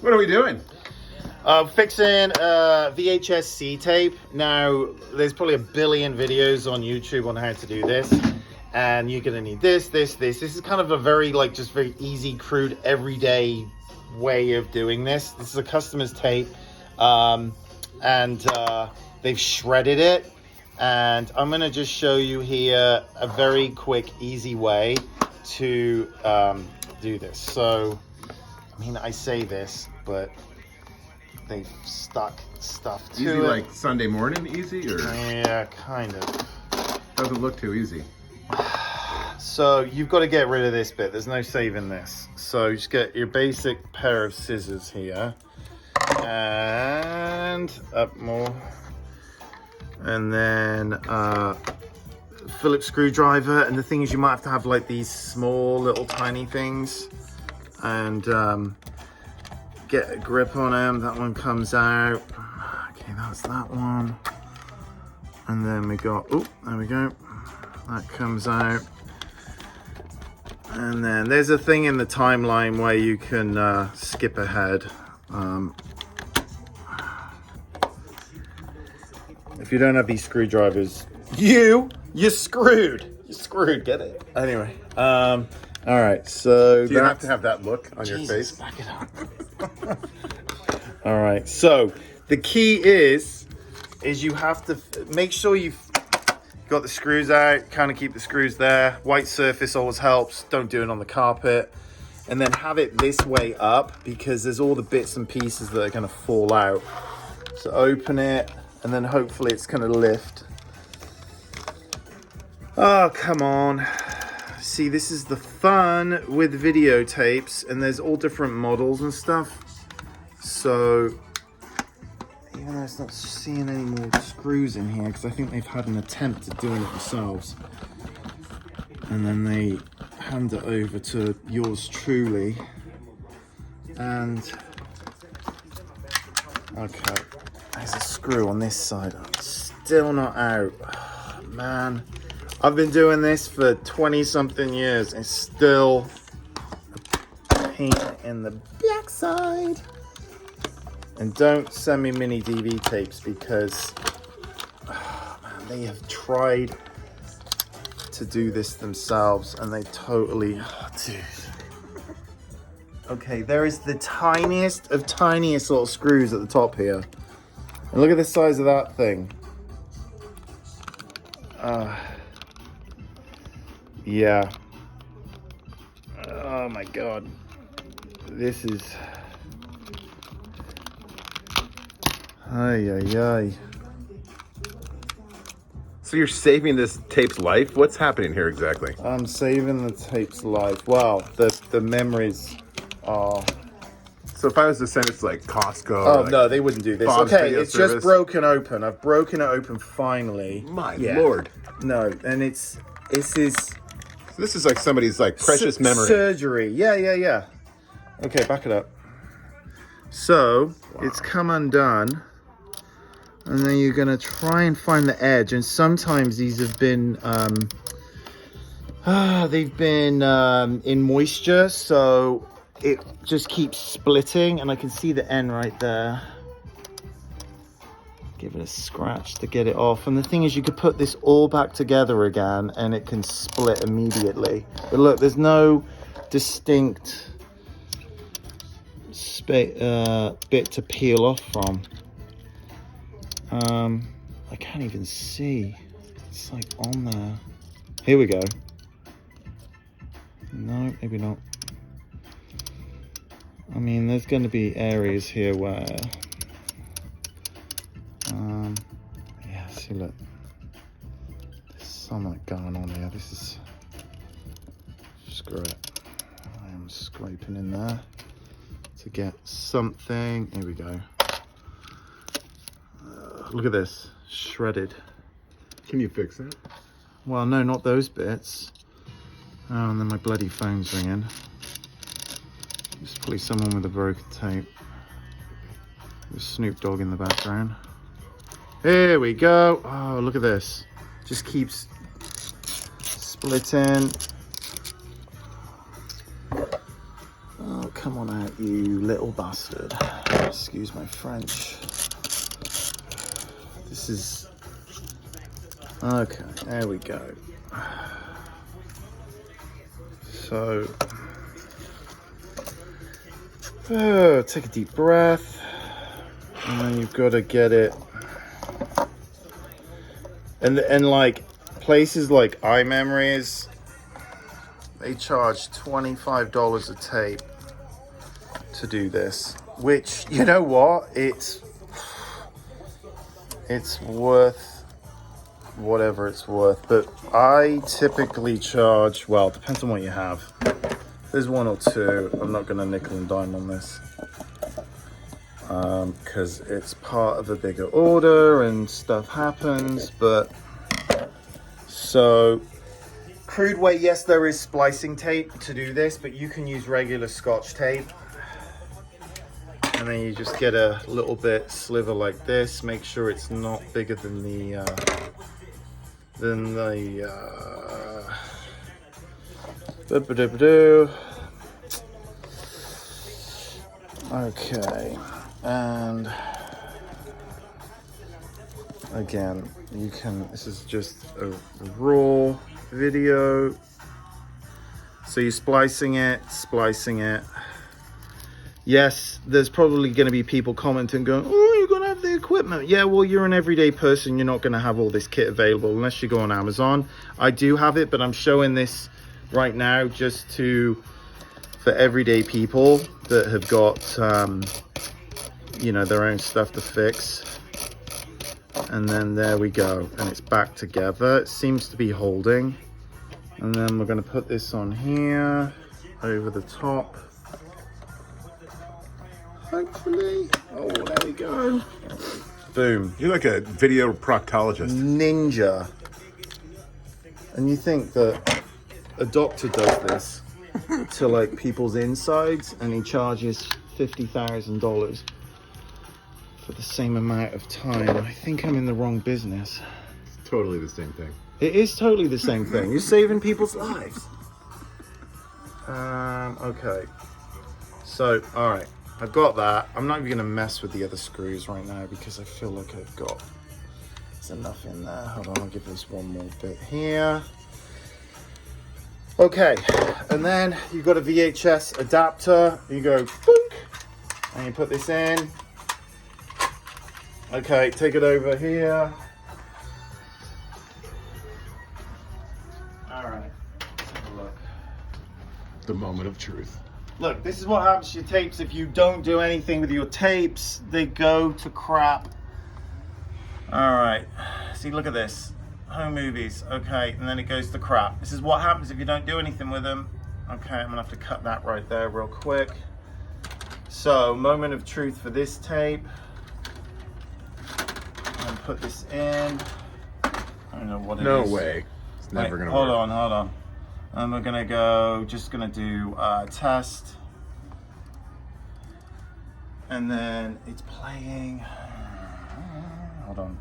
What are we doing? Fixing VHS C tape. Now, there's probably a billion videos on YouTube on how to do this. And you're going to need this. This is kind of a very, just very easy, crude, everyday way of doing this. This is a customer's tape. They've shredded it. And I'm going to just show you here a very quick, easy way to do this. So, I mean, I say this, but they've stuck stuff to easy it. Like Sunday morning easy, or? Yeah, kind of. Doesn't look too easy. So you've got to get rid of this bit. There's no saving this. So just get your basic pair of scissors here. And up more. And then Phillips screwdriver. And the thing is, you might have to have like these small little tiny things. And get a grip on them. That one comes out. Okay, that's that one. And then we got, oh, there we go. That comes out. And then there's a thing in the timeline where you can skip ahead. If you don't have these screwdrivers, you're screwed. You're screwed, get it? Anyway, all right, so do you have to have that look on your face? Back it up. All right, so the key is you have to make sure you've got the screws out, kind of keep the screws there. White surface always helps. Don't do it on the carpet. And then have it this way up because there's all the bits and pieces that are going to fall out. So open it and then hopefully it's going to lift. Oh, come on. See, this is the fun with videotapes, and there's all different models and stuff. So even though it's not seeing any more screws in here, because I think they've had an attempt at doing it themselves. And then they hand it over to yours truly. And, okay, there's a screw on this side. Still not out. Oh, man, I've been doing this for 20-something years. And still a pain in the backside. And don't send me mini DV tapes because, oh man, they have tried to do this themselves and they totally, oh, dude. Okay, there is the tiniest of tiniest little screws at the top here. And look at the size of that thing. Yeah. Oh my God. This is... Ay, ay, ay. So you're saving this tape's life? What's happening here exactly? I'm saving the tape's life. Wow, the memories are... So if I was to send it to like Costco... Oh, no, they wouldn't do this. Bob's Okay, Video it's Service. just broken open. I've broken it open finally. My Lord. No, and this is... So this is like somebody's like precious memory. Surgery. Yeah. Okay, back it up. So, it's come undone. And then you're going to try and find the edge. And sometimes these have been, they've been in moisture. So it just keeps splitting. And I can see the end right there. Give it a scratch to get it off. And the thing is, you could put this all back together again and it can split immediately. But look, there's no distinct bit to peel off from. I can't even see. It's like on there. Here we go. No, maybe not. I mean, there's going to be areas here where, yeah, see, look. There's something going on here. This is, screw it. I am scraping in there to get something. Here we go. Look at this, shredded. Can you fix that? Well, no, not those bits. Oh, and then my bloody phone's ringing. It's probably someone with a broken tape. There's Snoop Dogg in the background. Here we go. Oh, look at this. Just keeps splitting. Oh, come on out, you little bastard. Excuse my French. This is... Okay, there we go. So... take a deep breath. And then you've got to get it... And like, places like iMemories, they charge $25 a tape to do this, which, you know what, it's worth whatever it's worth. But I typically charge, well, it depends on what you have. There's one or two. I'm not gonna nickel and dime on this because it's part of a bigger order and stuff happens. But so crude weight, yes, there is splicing tape to do this, but you can use regular scotch tape. And then you just get a little bit sliver like this. Make sure it's not bigger than the okay, and again, you can, this is just a raw video. So you're splicing it. Yes, there's probably going to be people commenting going, oh, you're going to have the equipment. Yeah, well, you're an everyday person. You're not going to have all this kit available unless you go on Amazon. I do have it, but I'm showing this right now just for everyday people that have got, you know, their own stuff to fix. And then there we go. And it's back together. It seems to be holding. And then we're going to put this on here over the top. Hopefully. Oh, there we go. Boom. You're like a video proctologist. Ninja. And you think that a doctor does this to like people's insides and he charges $50,000 for the same amount of time? I think I'm in the wrong business. Totally the same thing. It is totally the same thing. You're saving people's lives. Okay. So, all right. I've got that. I'm not even going to mess with the other screws right now because I feel like there's enough in there. Hold on, I'll give this one more bit here. Okay, and then you've got a VHS adapter. You go, boink, and you put this in. Okay, take it over here. All right, let's have a look. The moment of truth. Look, this is what happens to your tapes if you don't do anything with your tapes. They go to crap. All right, see, look at this. Home movies, okay, and then it goes to crap. This is what happens if you don't do anything with them. Okay, I'm gonna have to cut that right there real quick. So, moment of truth for this tape. And put this in. I don't know what it is. No way. It's never gonna work. Hold on. And we're gonna go, just gonna do test. And then it's playing. Hold on.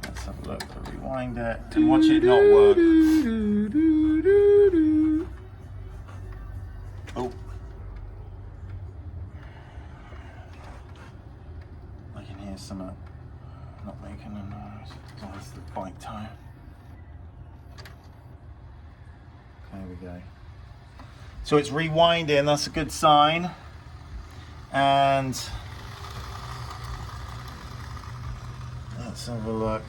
Let's have a look. Rewind it and watch it not work. Oh. I can hear something not making a noise. Oh, it's the bike time. There we go. So it's rewinding, that's a good sign. And let's have a look.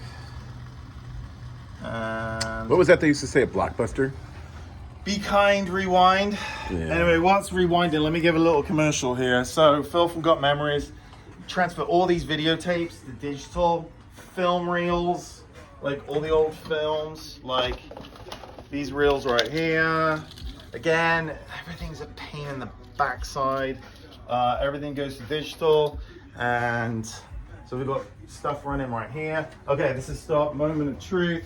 And What was that they used to say at Blockbuster? be kind, rewind. Yeah. Anyway, whilst rewinding, let me give a little commercial here. So Phil from Got Memories, transfer all these videotapes to digital, film reels, like all the old films, like these reels right here. Again, everything's a pain in the backside. Everything goes to digital, and so we've got stuff running right here. Okay, this is start, moment of truth.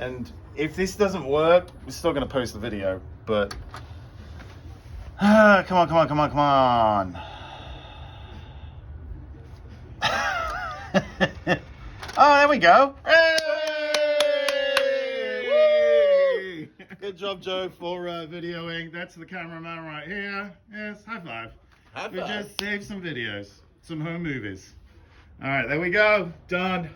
And if this doesn't work, we're still gonna post the video, but come on. Oh, there we go. Hey! Good job, Joe, for videoing. That's the cameraman right here. Yes, high five. High We five. just saved some videos, some home movies. All right, there we go. Done.